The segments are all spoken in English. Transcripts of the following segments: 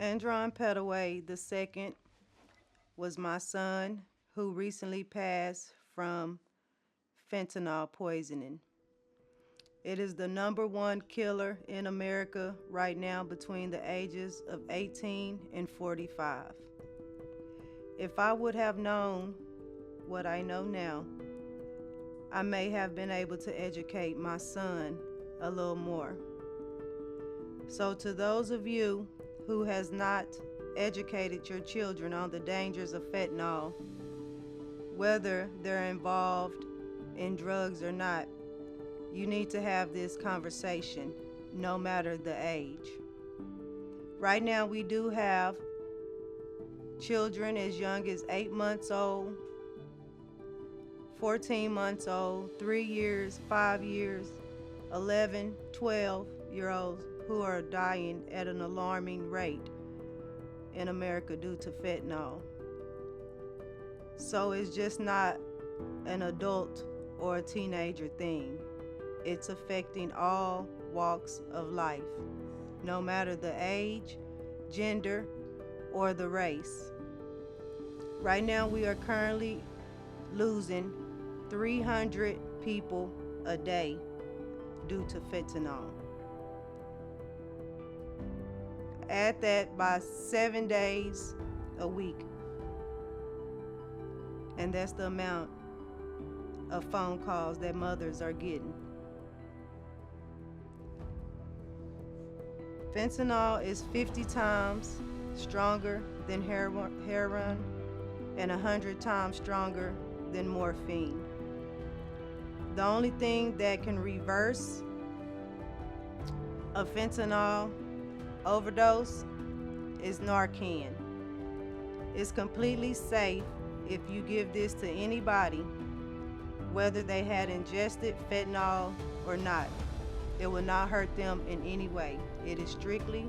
Andron Petaway II was my son who recently passed from fentanyl poisoning. It is the #1 killer in America right now between the ages of 18 and 45. If I would have known what I know now, I may have been able to educate my son a little more. So to those of you who has not educated your children on the dangers of fentanyl, whether they're involved in drugs or not, you need to have this conversation no matter the age. Right now we do have children as young as 8 months old, 14 months old, 3 years, 5 years, 11, 12-year-olds who are dying at an alarming rate in America due to fentanyl. So it's just not an adult or a teenager thing. It's affecting all walks of life, no matter the age, gender, or the race. Right now we are currently losing 300 people a day due to fentanyl. Add that by 7 days a week, and that's the amount of phone calls that mothers are getting. Fentanyl is 50 times stronger than heroin and 100 times stronger than morphine. The only thing that can reverse a fentanyl overdose is Narcan. It's completely safe if you give this to anybody, whether they had ingested fentanyl or not. It will not hurt them in any way. It is strictly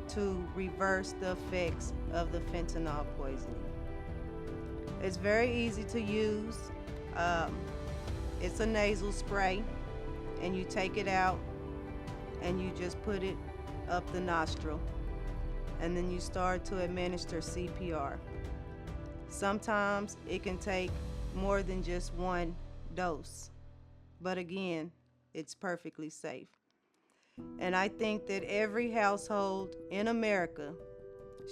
to reverse the effects of the fentanyl poisoning. It's very easy to use. It's a nasal spray, and you take it out and you just put it up the nostril, and then you start to administer CPR. Sometimes it can take more than just one dose, but again, it's perfectly safe. And I think that every household in America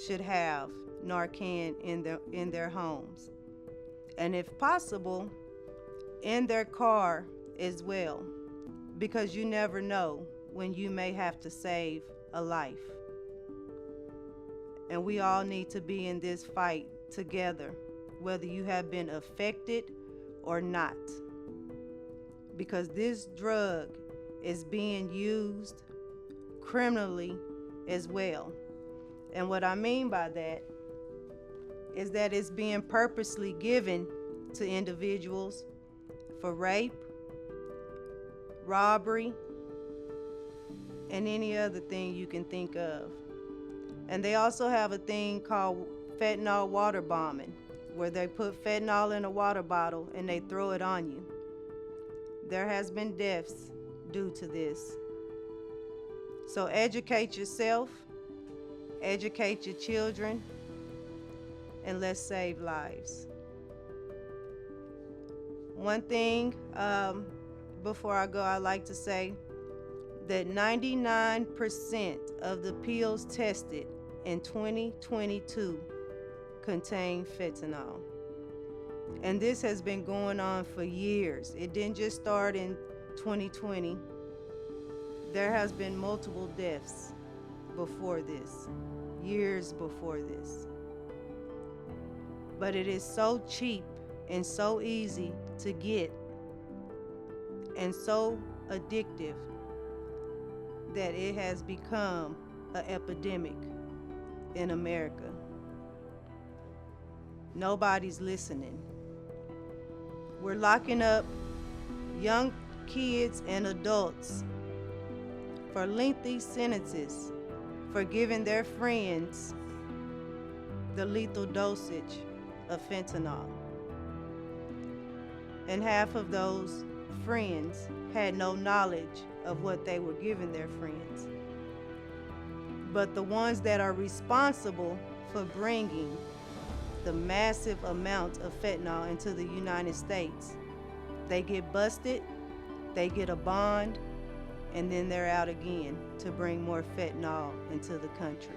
should have Narcan in their homes, and if possible, in their car as well, because you never know when you may have to save a life. And we all need to be in this fight together, whether you have been affected or not, because this drug is being used criminally as well. And what I mean by that is that it's being purposely given to individuals for rape, robbery, and any other thing you can think of. And they also have a thing called fentanyl water bombing, where they put fentanyl in a water bottle and they throw it on you. There has been deaths due to this. So educate yourself, educate your children, and let's save lives. One thing before I go, I'd like to say that 99% of the pills tested in 2022 contain fentanyl. And this has been going on for years. It didn't just start in 2020. There has been multiple deaths before this, years before this. But it is so cheap and so easy to get and so addictive that it has become an epidemic in America. Nobody's listening. We're locking up young kids and adults for lengthy sentences for giving their friends the lethal dosage of fentanyl. And half of those friends had no knowledge of what they were giving their friends. But the ones that are responsible for bringing the massive amount of fentanyl into the United States, they get busted, they get a bond, and then they're out again to bring more fentanyl into the country.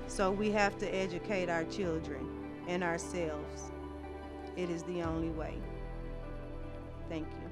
So we have to educate our children and ourselves. It is the only way. Thank you.